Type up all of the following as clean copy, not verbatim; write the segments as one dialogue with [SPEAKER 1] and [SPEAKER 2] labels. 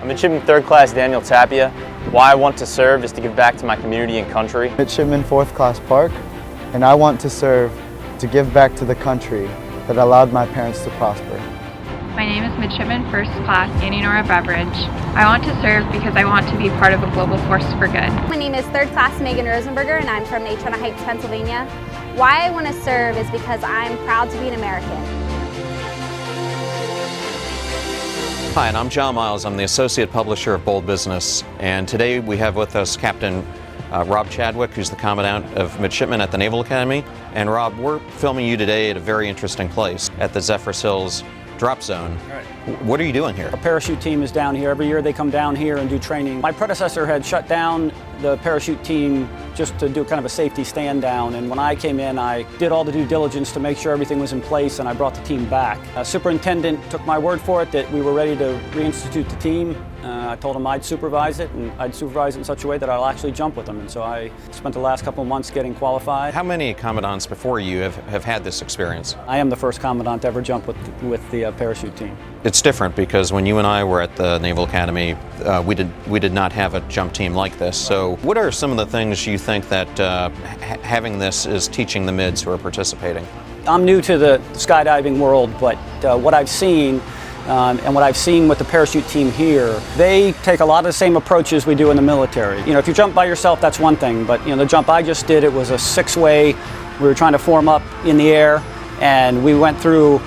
[SPEAKER 1] I'm Midshipman 3rd Class Daniel Tapia. Why I want to serve is to give back to my community and country.
[SPEAKER 2] Midshipman 4th Class Park, and I want to serve to give back to the country that allowed my parents to prosper.
[SPEAKER 3] My name is Midshipman 1st Class Annie Nora Beveridge. I want to serve because I want to be part of a global force for good.
[SPEAKER 4] My name is 3rd Class Megan Rosenberger, and I'm from Natrona Heights, Pennsylvania. Why I want to serve is because I'm proud to be an American.
[SPEAKER 5] Hi, and I'm John Miles. I'm the Associate Publisher of Bold Business, and today we have with us Captain Robb Chadwick, who's the Commandant of Midshipmen at the Naval Academy. And Robb, we're filming you today at a very interesting place, at the Zephyrus Hills Drop Zone.
[SPEAKER 6] Right.
[SPEAKER 5] What are you doing here?
[SPEAKER 6] A parachute team is down here. Every year they come down here and do training. My predecessor had shut down the parachute team just to do kind of a safety stand down, and when I came in I did all the due diligence to make sure everything was in place, and I brought the team back. Superintendent took my word for it that we were ready to reinstitute the team. I told him I'd supervise it, and I'd supervise it in such a way that I'll actually jump with them, and so I spent the last couple of months getting qualified.
[SPEAKER 5] How many commandants before you have had this experience?
[SPEAKER 6] I am the first commandant to ever jump with the parachute team.
[SPEAKER 5] It's different because when you and I were at the Naval Academy, we did not have a jump team like this. So what are some of the things you think that having this is teaching the mids who are participating? I'm
[SPEAKER 6] new to the skydiving world, but what I've seen and what I've seen with the parachute team here, they take a lot of the same approaches we do in the military. You know, if you jump by yourself, that's one thing, but you know, the jump I just did, it was a 6-way. We were trying to form up in the air, and we went through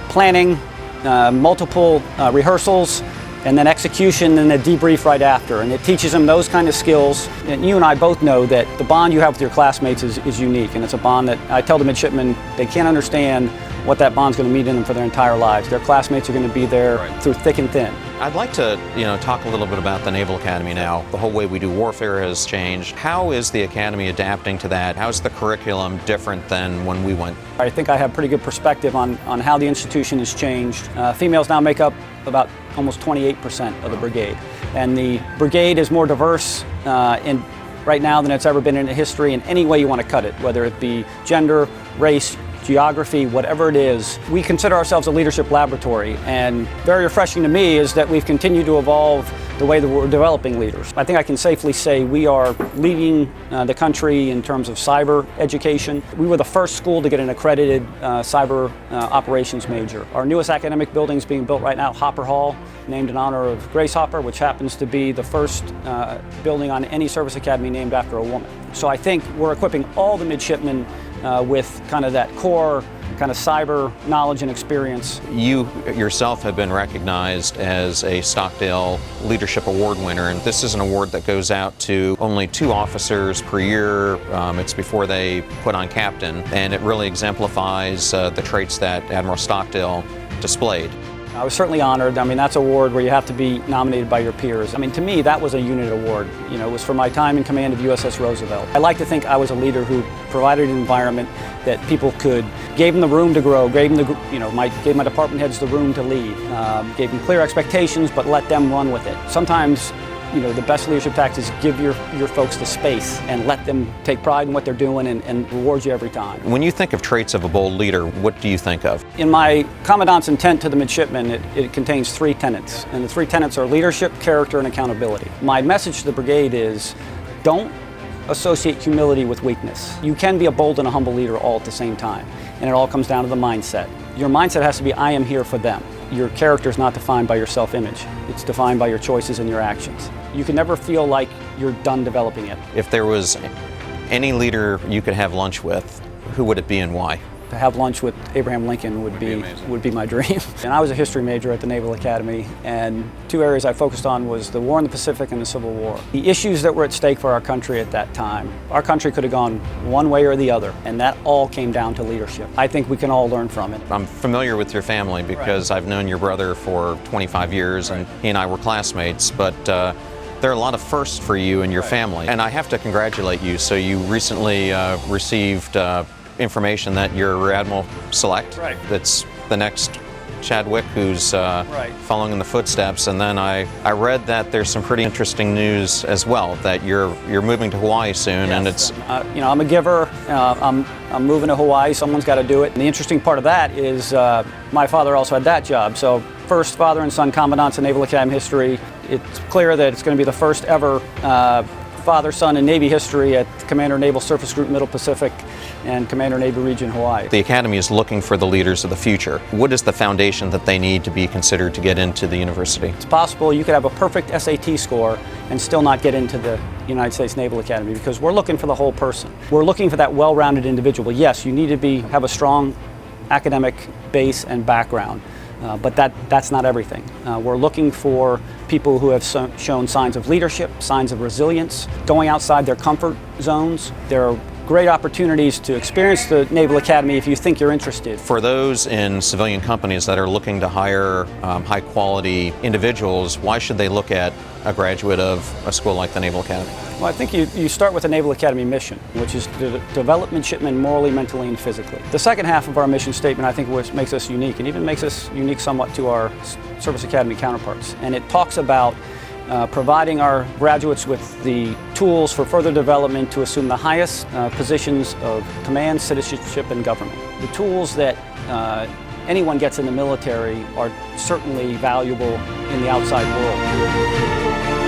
[SPEAKER 6] planning, multiple rehearsals, and then execution, and a debrief right after. And it teaches them those kind of skills. And you and I both know that the bond you have with your classmates is unique, and it's a bond that I tell the midshipmen they can't understand what that bond's going to mean to them for their entire lives. Their classmates are going to be there through thick and thin.
[SPEAKER 5] I'd like to, talk a little bit about the Naval Academy now. The whole way we do warfare has changed. How is the Academy adapting to that? How is the curriculum different than when we went?
[SPEAKER 6] I think I have pretty good perspective on how the institution has changed. Females now make up about almost 28% of the brigade. And the brigade is more diverse right now than it's ever been in history in any way you want to cut it, whether it be gender, race, geography, whatever it is. We consider ourselves a leadership laboratory, and very refreshing to me is that we've continued to evolve the way that we're developing leaders. I think I can safely say we are leading the country in terms of cyber education. We were the first school to get an accredited cyber operations major. Our newest academic building is being built right now, Hopper Hall, named in honor of Grace Hopper, which happens to be the first building on any service academy named after a woman. So I think we're equipping all the midshipmen with kind of that core kind of cyber knowledge and experience. You yourself have been recognized as a Stockdale Leadership Award winner, and this is an award that goes out to only 2 officers per year. It's before they put on captain, and it really exemplifies the traits that Admiral Stockdale displayed. I was certainly honored. I mean, that's an award where you have to be nominated by your peers. I mean, to me, that was a unit award. You know, it was for my time in command of USS Roosevelt. I like to think I was a leader who provided an environment that people gave them the room to grow, gave my department heads the room to lead, gave them clear expectations, but let them run with it. Sometimes, the best leadership tactics is give your folks the space and let them take pride in what they're doing and reward you every time.
[SPEAKER 5] When you think of traits of a bold leader, what do you think of?
[SPEAKER 6] In my Commandant's intent to the midshipmen, it contains 3 tenets, and the 3 tenets are leadership, character, and accountability. My message to the brigade is, don't associate humility with weakness. You can be a bold and a humble leader all at the same time, and it all comes down to the mindset. Your mindset has to be, I am here for them. Your character is not defined by your self-image. It's defined by your choices and your actions. You can never feel like you're done developing it.
[SPEAKER 5] If there was any leader you could have lunch with, who would it be and why?
[SPEAKER 6] To have lunch with Abraham Lincoln would be my dream. And I was a history major at the Naval Academy, and 2 areas I focused on was the war in the Pacific and the Civil War. The issues that were at stake for our country at that time, our country could have gone one way or the other, and that all came down to leadership. I think we can all learn from it.
[SPEAKER 5] I'm familiar with your family because I've known your brother for 25 years, and he and I were classmates, but there are a lot of firsts for you and your family. And I have to congratulate you. So you recently received information that you're Rear Admiral Select.
[SPEAKER 6] Right.
[SPEAKER 5] That's the next Chadwick, who's following in the footsteps. And then I read that there's some pretty interesting news as well, that you're moving to Hawaii soon.
[SPEAKER 6] Yes.
[SPEAKER 5] And it's
[SPEAKER 6] I'm a giver. I'm moving to Hawaii. Someone's got to do it. And the interesting part of that is my father also had that job. So first father and son commandants in Naval Academy history. It's clear that it's going to be the first ever father-son in Navy history at Commander Naval Surface Group Middle Pacific and Commander Navy Region Hawaii.
[SPEAKER 5] The Academy is looking for the leaders of the future. What is the foundation that they need to be considered to get into the university?
[SPEAKER 6] It's possible you could have a perfect SAT score and still not get into the United States Naval Academy, because we're looking for the whole person. We're looking for that well-rounded individual. Yes, you need to have a strong academic base and background, but that's not everything. We're looking for people who have shown signs of leadership, signs of resilience, going outside their comfort zones. There are great opportunities to experience the Naval Academy if you think you're interested.
[SPEAKER 5] For those in civilian companies that are looking to hire high-quality individuals, why should they look at a graduate of a school like the Naval Academy?
[SPEAKER 6] Well, I think you start with the Naval Academy mission, which is to develop midshipmen morally, mentally, and physically. The second half of our mission statement, I think, makes us unique, and even makes us unique somewhat to our Service Academy counterparts. And it talks about providing our graduates with the tools for further development to assume the highest positions of command, citizenship, and government. The tools that anyone gets in the military are certainly valuable in the outside world.